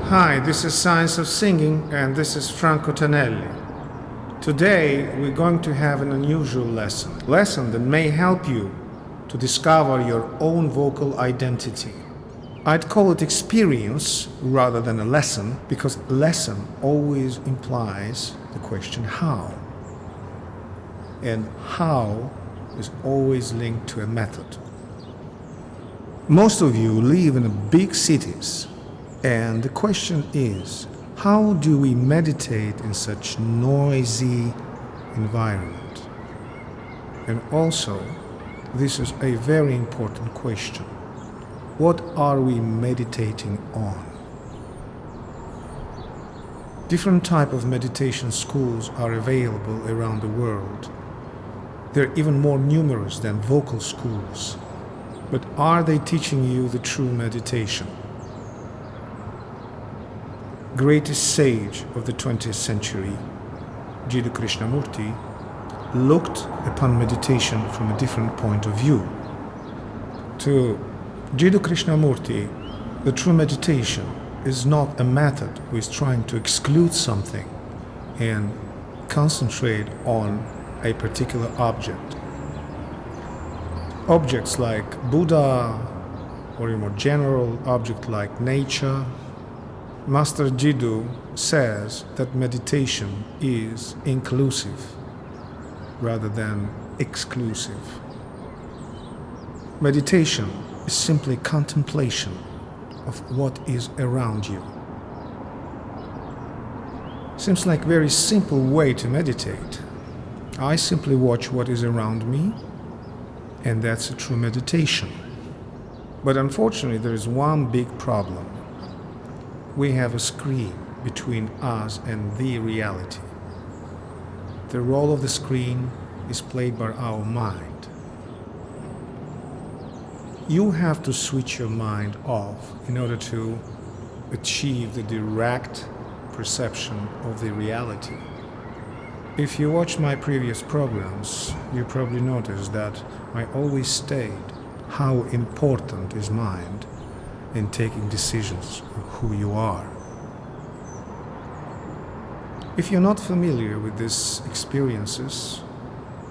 Hi, this is Science of Singing, and this is Franco Tenelli. Today, we're going to have an unusual lesson that may help you to discover your own vocal identity. I'd call it experience rather than a lesson, because lesson always implies the question how. And how is always linked to a method. Most of you live in big cities, and the question is, how do we meditate in such noisy environment? And also, this is a very important question. What are we meditating on? Different type of meditation schools are available around the world. They're even more numerous than vocal schools. But are they teaching you the true meditation? Greatest sage of the 20th century, Jiddu Krishnamurti, looked upon meditation from a different point of view. To Jiddu Krishnamurti, the true meditation is not a method who is trying to exclude something and concentrate on a particular object. Objects like Buddha, or a more general object like nature, Master Jiddu says that meditation is inclusive rather than exclusive. Meditation is simply contemplation of what is around you. Seems like a very simple way to meditate. I simply watch what is around me, and that's a true meditation. But unfortunately, there is one big problem. We have a screen between us and the reality. The role of the screen is played by our mind. You have to switch your mind off in order to achieve the direct perception of the reality. If you watch my previous programs, you probably noticed that I always state how important is mind in taking decisions of who you are. If you're not familiar with these experiences,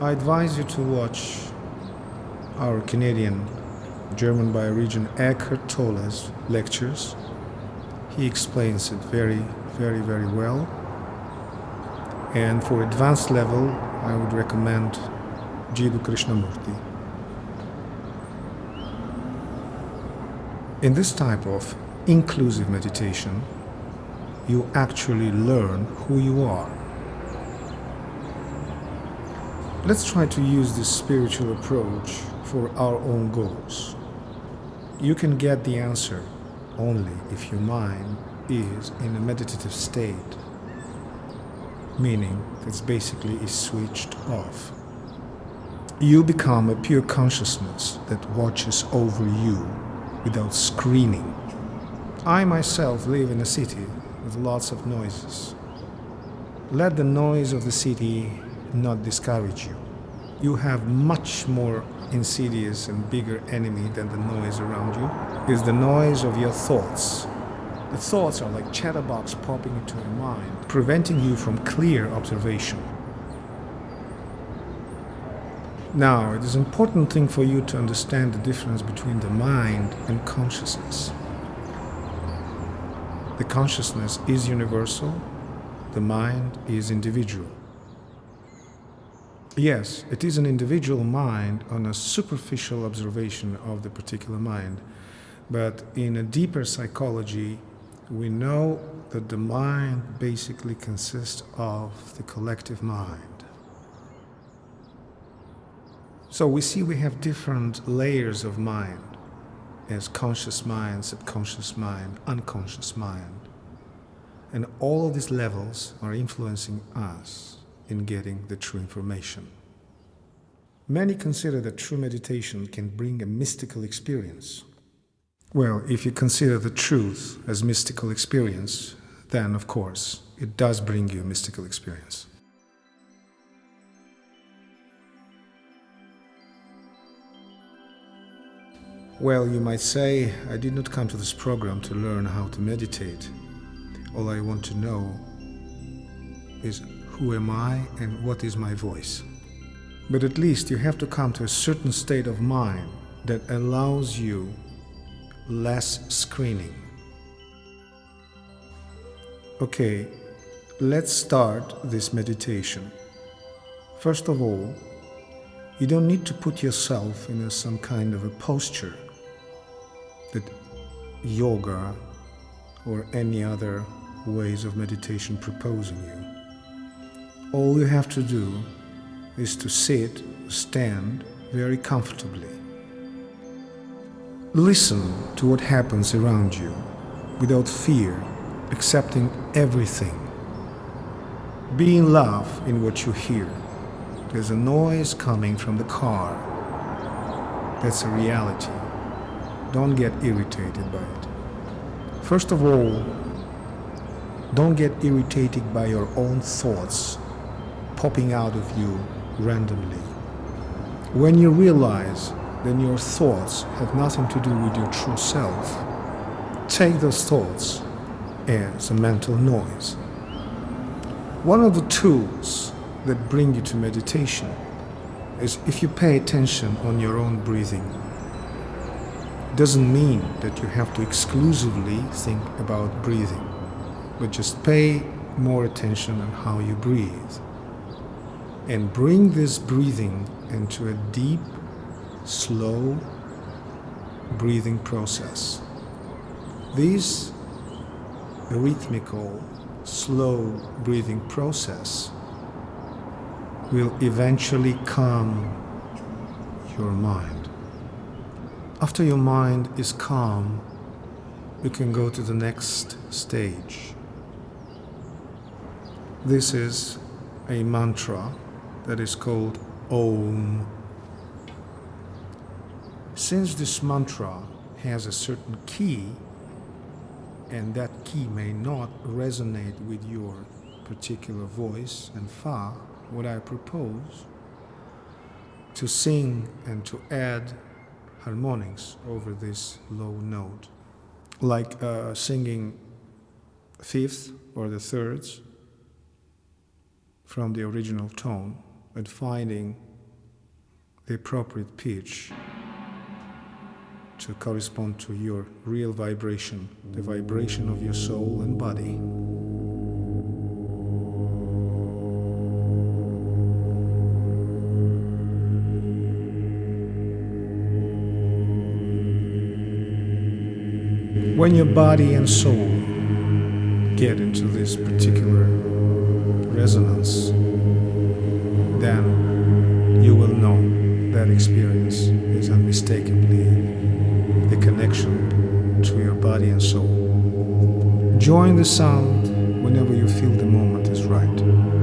I advise you to watch our Canadian, German by origin Eckhart Tolle's lectures. He explains it very well. And for advanced level, I would recommend Jiddu Krishnamurti. In this type of inclusive meditation, you actually learn who you are. Let's try to use this spiritual approach for our own goals. You can get the answer only if your mind is in a meditative state, meaning that basically is switched off. You become a pure consciousness that watches over you without screening. I myself live in a city with lots of noises. Let the noise of the city not discourage you. You have much more insidious and bigger enemy than the noise around you, is the noise of your thoughts. The thoughts are like chatterbox popping into your mind, preventing you from clear observation. Now, it is an important thing for you to understand the difference between the mind and consciousness. The consciousness is universal, the mind is individual. Yes, it is an individual mind on a superficial observation of the particular mind, but in a deeper psychology, we know that the mind basically consists of the collective mind. So we see we have different layers of mind, as conscious mind, subconscious mind, unconscious mind. And all of these levels are influencing us in getting the true information. Many consider that true meditation can bring a mystical experience. Well, if you consider the truth as mystical experience, then of course it does bring you a mystical experience. Well, you might say, I did not come to this program to learn how to meditate. All I want to know is who am I and what is my voice. But at least you have to come to a certain state of mind that allows you less screening. Okay, let's start this meditation. First of all, you don't need to put yourself in some kind of a posture that yoga or any other ways of meditation proposing you. All you have to do is to sit, stand very comfortably. Listen to what happens around you without fear, accepting everything. Be in love in what you hear. There's a noise coming from the car. That's a reality. Don't get irritated by it. First of all, don't get irritated by your own thoughts popping out of you randomly. When you realize that your thoughts have nothing to do with your true self, take those thoughts as a mental noise. One of the tools that bring you to meditation is if you pay attention on your own breathing. It doesn't mean that you have to exclusively think about breathing, but just pay more attention on how you breathe. And bring this breathing into a deep, slow breathing process. This rhythmical, slow breathing process will eventually calm your mind. After your mind is calm, you can go to the next stage. This is a mantra that is called Om. Since this mantra has a certain key, and that key may not resonate with your particular voice and fa, what I propose to sing and to add harmonics over this low note, like singing fifth or the thirds from the original tone, but finding the appropriate pitch to correspond to your real vibration, the vibration of your soul and body. When your body and soul get into this particular resonance, then you will know that experience is unmistakably the connection to your body and soul. Join the sound whenever you feel the moment is right.